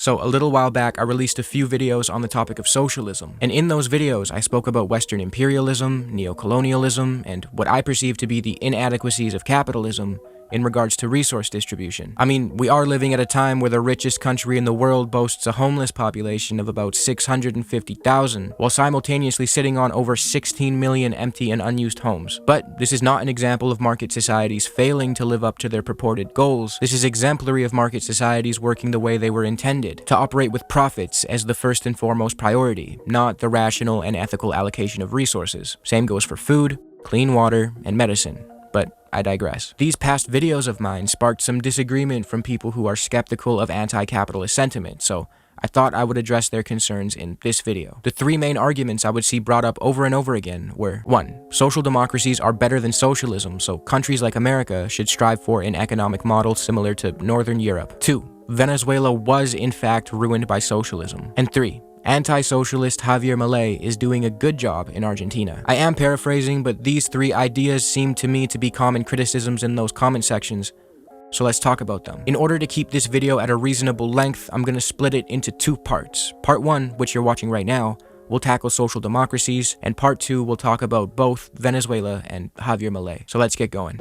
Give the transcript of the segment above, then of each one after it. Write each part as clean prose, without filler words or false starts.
So a little while back, I released a few videos on the topic of socialism, and in those videos, I spoke about Western imperialism, neocolonialism, and what I perceive to be the inadequacies of capitalism in regards to resource distribution. I mean, we are living at a time where the richest country in the world boasts a homeless population of about 650,000, while simultaneously sitting on over 16 million empty and unused homes. But this is not an example of market societies failing to live up to their purported goals. This is exemplary of market societies working the way they were intended, to operate with profits as the first and foremost priority, not the rational and ethical allocation of resources. Same goes for food, clean water, and medicine. But I digress. These past videos of mine sparked some disagreement from people who are skeptical of anti-capitalist sentiment, so I thought I would address their concerns in this video. The three main arguments I would see brought up over and over again were: 1. Social democracies are better than socialism, so countries like America should strive for an economic model similar to Northern Europe. 2. Venezuela was in fact ruined by socialism. And 3. Anti-socialist Javier Milei is doing a good job in Argentina. I am paraphrasing, but these three ideas seem to me to be common criticisms in those comment sections, so let's talk about them. In order to keep this video at a reasonable length, I'm gonna split it into two parts. Part 1, which you're watching right now, will tackle social democracies, and Part 2 will talk about both Venezuela and Javier Milei. So let's get going.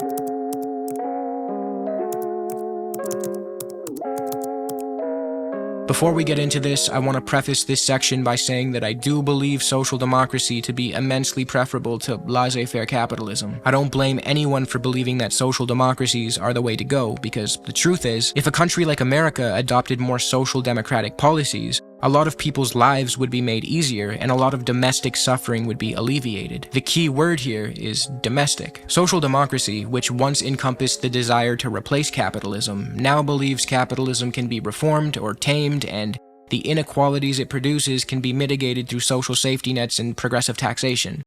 Before we get into this, I want to preface this section by saying that I do believe social democracy to be immensely preferable to laissez-faire capitalism. I don't blame anyone for believing that social democracies are the way to go, because the truth is, if a country like America adopted more social democratic policies, a lot of people's lives would be made easier and a lot of domestic suffering would be alleviated. The key word here is domestic. Social democracy, which once encompassed the desire to replace capitalism, now believes capitalism can be reformed or tamed, and the inequalities it produces can be mitigated through social safety nets and progressive taxation.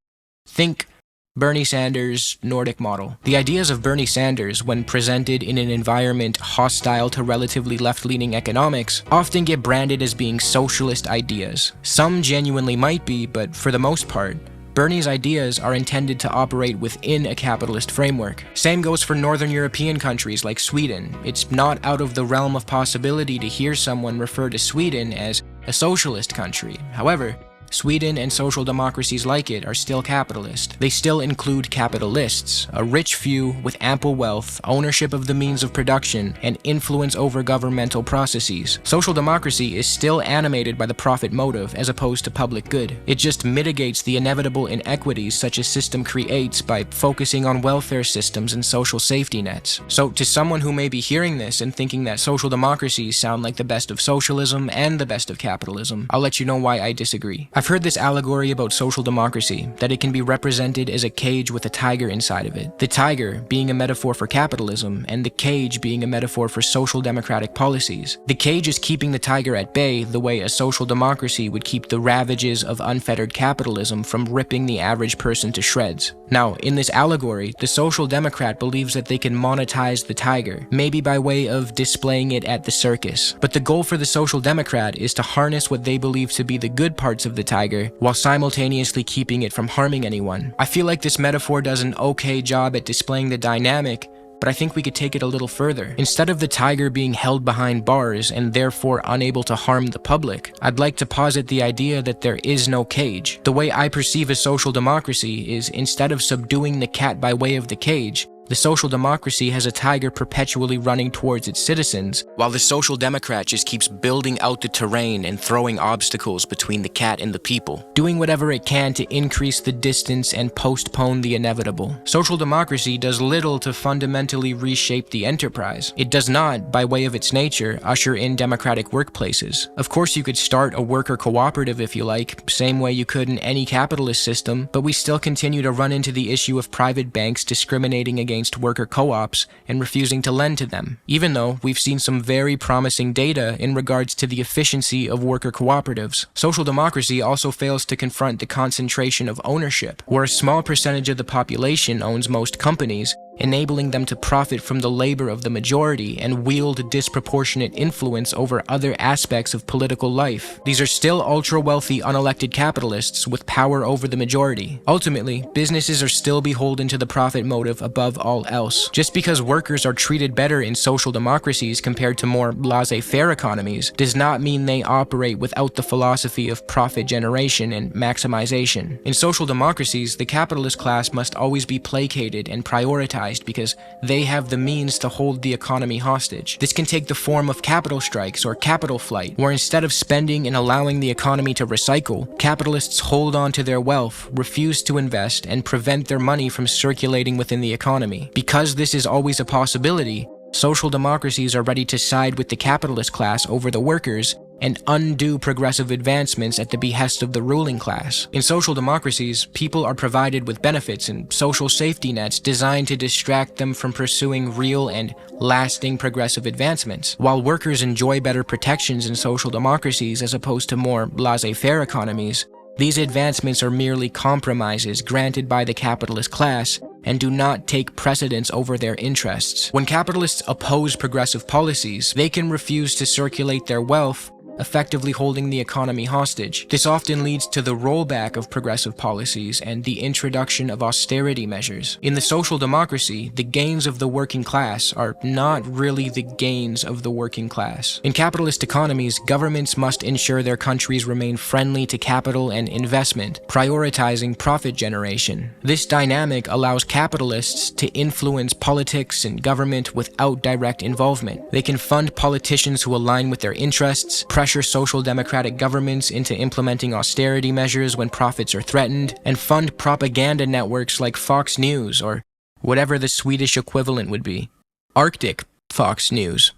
Think Bernie Sanders' Nordic model. The ideas of Bernie Sanders, when presented in an environment hostile to relatively left-leaning economics, often get branded as being socialist ideas. Some genuinely might be, but for the most part, Bernie's ideas are intended to operate within a capitalist framework. Same goes for Northern European countries like Sweden. It's not out of the realm of possibility to hear someone refer to Sweden as a socialist country. However, Sweden and social democracies like it are still capitalist. They still include capitalists, a rich few with ample wealth, ownership of the means of production, and influence over governmental processes. Social democracy is still animated by the profit motive as opposed to public good. It just mitigates the inevitable inequities such a system creates by focusing on welfare systems and social safety nets. So to someone who may be hearing this and thinking that social democracies sound like the best of socialism and the best of capitalism, I'll let you know why I disagree. I've heard this allegory about social democracy, that it can be represented as a cage with a tiger inside of it. The tiger being a metaphor for capitalism, and the cage being a metaphor for social democratic policies. The cage is keeping the tiger at bay the way a social democracy would keep the ravages of unfettered capitalism from ripping the average person to shreds. Now, in this allegory, the social democrat believes that they can monetize the tiger, maybe by way of displaying it at the circus. But the goal for the social democrat is to harness what they believe to be the good parts of the tiger, while simultaneously keeping it from harming anyone. I feel like this metaphor does an okay job at displaying the dynamic, but I think we could take it a little further. Instead of the tiger being held behind bars and therefore unable to harm the public, I'd like to posit the idea that there is no cage. The way I perceive a social democracy is, instead of subduing the cat by way of the cage, the social democracy has a tiger perpetually running towards its citizens, while the social democrat just keeps building out the terrain and throwing obstacles between the cat and the people, doing whatever it can to increase the distance and postpone the inevitable. Social democracy does little to fundamentally reshape the enterprise. It does not, by way of its nature, usher in democratic workplaces. Of course, you could start a worker cooperative if you like, same way you could in any capitalist system, but we still continue to run into the issue of private banks discriminating against worker co-ops and refusing to lend to them, even though we've seen some very promising data in regards to the efficiency of worker cooperatives. Social democracy also fails to confront the concentration of ownership, where a small percentage of the population owns most companies, enabling them to profit from the labor of the majority and wield disproportionate influence over other aspects of political life. These are still ultra-wealthy, unelected capitalists with power over the majority. Ultimately, businesses are still beholden to the profit motive above all else. Just because workers are treated better in social democracies compared to more laissez-faire economies does not mean they operate without the philosophy of profit generation and maximization. In social democracies, the capitalist class must always be placated and prioritized because they have the means to hold the economy hostage. This can take the form of capital strikes or capital flight, where instead of spending and allowing the economy to recycle, capitalists hold on to their wealth, refuse to invest, and prevent their money from circulating within the economy. Because this is always a possibility, social democracies are ready to side with the capitalist class over the workers and undo progressive advancements at the behest of the ruling class. In social democracies, people are provided with benefits and social safety nets designed to distract them from pursuing real and lasting progressive advancements. While workers enjoy better protections in social democracies as opposed to more laissez-faire economies, these advancements are merely compromises granted by the capitalist class and do not take precedence over their interests. When capitalists oppose progressive policies, they can refuse to circulate their wealth, effectively holding the economy hostage. This often leads to the rollback of progressive policies and the introduction of austerity measures. In the social democracy, the gains of the working class are not really the gains of the working class. In capitalist economies, governments must ensure their countries remain friendly to capital and investment, prioritizing profit generation. This dynamic allows capitalists to influence politics and government without direct involvement. They can fund politicians who align with their interests, pressure social democratic governments into implementing austerity measures when profits are threatened, and fund propaganda networks like Fox News or whatever the Swedish equivalent would be. Arctic Fox News.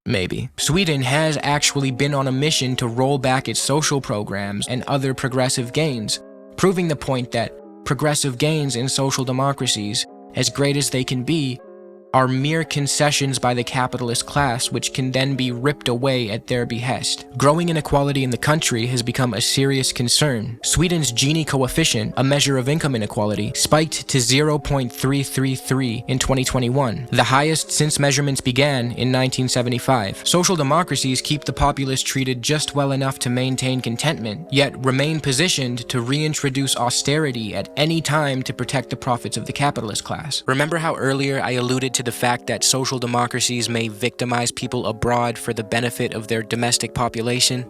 Maybe. Sweden has actually been on a mission to roll back its social programs and other progressive gains, proving the point that progressive gains in social democracies, as great as they can be, are mere concessions by the capitalist class which can then be ripped away at their behest. Growing inequality in the country has become a serious concern. Sweden's Gini coefficient, a measure of income inequality, spiked to 0.333 in 2021, the highest since measurements began in 1975. Social democracies keep the populace treated just well enough to maintain contentment, yet remain positioned to reintroduce austerity at any time to protect the profits of the capitalist class. Remember how earlier I alluded to the fact that social democracies may victimize people abroad for the benefit of their domestic population?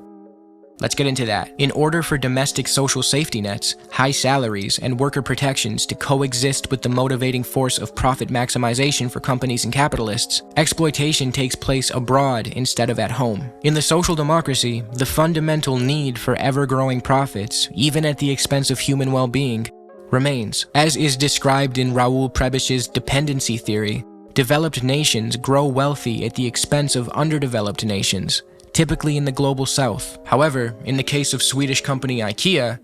Let's get into that. In order for domestic social safety nets, high salaries, and worker protections to coexist with the motivating force of profit maximization for companies and capitalists, exploitation takes place abroad instead of at home. In the social democracy, the fundamental need for ever-growing profits, even at the expense of human well-being, remains. As is described in Raoul Prebisch's dependency theory, developed nations grow wealthy at the expense of underdeveloped nations, typically in the global south. However, in the case of Swedish company IKEA,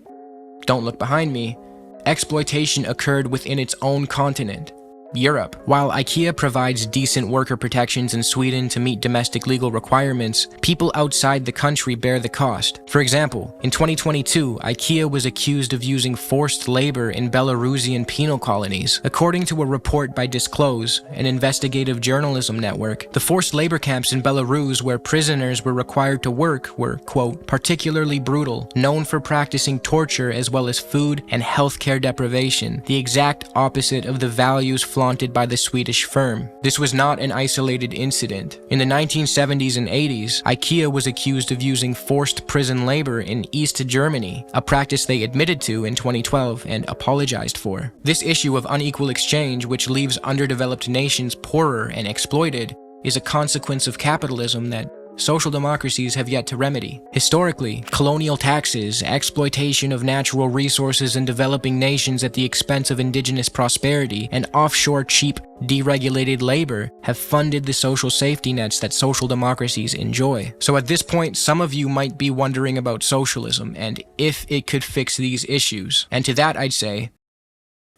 don't look behind me, exploitation occurred within its own continent, Europe. While IKEA provides decent worker protections in Sweden to meet domestic legal requirements, people outside the country bear the cost. For example, in 2022, IKEA was accused of using forced labor in Belarusian penal colonies. According to a report by Disclose, an investigative journalism network, the forced labor camps in Belarus where prisoners were required to work were, quote, particularly brutal, known for practicing torture as well as food and healthcare deprivation, the exact opposite of the values flaunted by the Swedish firm. This was not an isolated incident. In the 1970s and 80s, IKEA was accused of using forced prison labor in East Germany, a practice they admitted to in 2012 and apologized for. This issue of unequal exchange, which leaves underdeveloped nations poorer and exploited, is a consequence of capitalism that social democracies have yet to remedy. Historically, colonial taxes, exploitation of natural resources in developing nations at the expense of indigenous prosperity, and offshore cheap, deregulated labor have funded the social safety nets that social democracies enjoy. So at this point, some of you might be wondering about socialism and if it could fix these issues. And to that I'd say,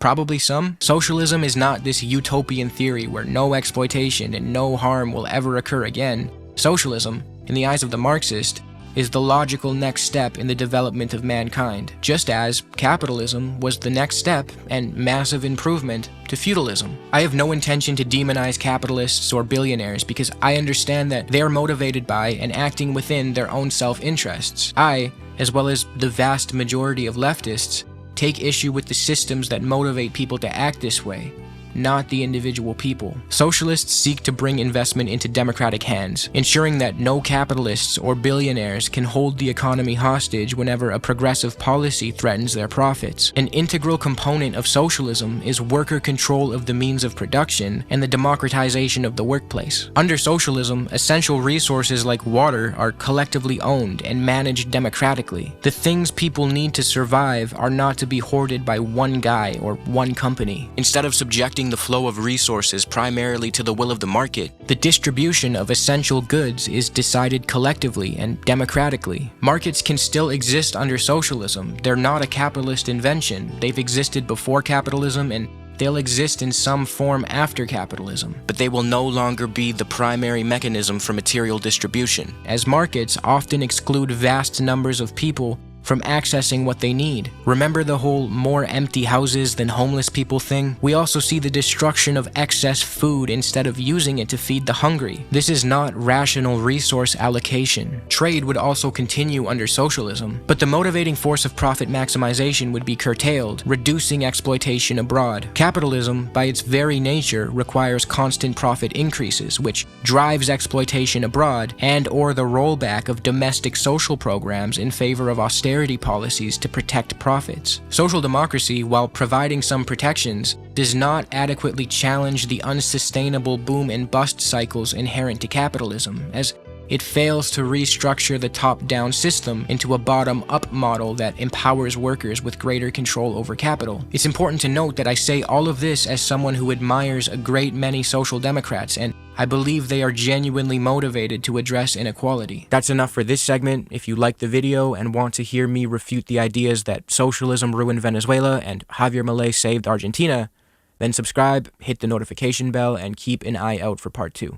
probably some. Socialism is not this utopian theory where no exploitation and no harm will ever occur again. Socialism, in the eyes of the Marxist, is the logical next step in the development of mankind, just as capitalism was the next step and massive improvement to feudalism. I have no intention to demonize capitalists or billionaires because I understand that they are motivated by and acting within their own self-interests. I, as well as the vast majority of leftists, take issue with the systems that motivate people to act this way, not the individual people. Socialists seek to bring investment into democratic hands, ensuring that no capitalists or billionaires can hold the economy hostage whenever a progressive policy threatens their profits. An integral component of socialism is worker control of the means of production and the democratization of the workplace. Under socialism, essential resources like water are collectively owned and managed democratically. The things people need to survive are not to be hoarded by one guy or one company. Instead of subjecting the flow of resources primarily to the will of the market, the distribution of essential goods is decided collectively and democratically. Markets can still exist under socialism. They're not a capitalist invention. They've existed before capitalism and they'll exist in some form after capitalism. But they will no longer be the primary mechanism for material distribution, as markets often exclude vast numbers of people from accessing what they need. Remember the whole more empty houses than homeless people thing? We also see the destruction of excess food instead of using it to feed the hungry. This is not rational resource allocation. Trade would also continue under socialism, but the motivating force of profit maximization would be curtailed, reducing exploitation abroad. Capitalism, by its very nature, requires constant profit increases, which drives exploitation abroad and/or the rollback of domestic social programs in favor of austerity policies to protect profits. Social democracy, while providing some protections, does not adequately challenge the unsustainable boom and bust cycles inherent to capitalism, as it fails to restructure the top-down system into a bottom-up model that empowers workers with greater control over capital. It's important to note that I say all of this as someone who admires a great many social democrats, and I believe they are genuinely motivated to address inequality. That's enough for this segment. If you liked the video and want to hear me refute the ideas that socialism ruined Venezuela and Javier Milei saved Argentina, then subscribe, hit the notification bell, and keep an eye out for part 2.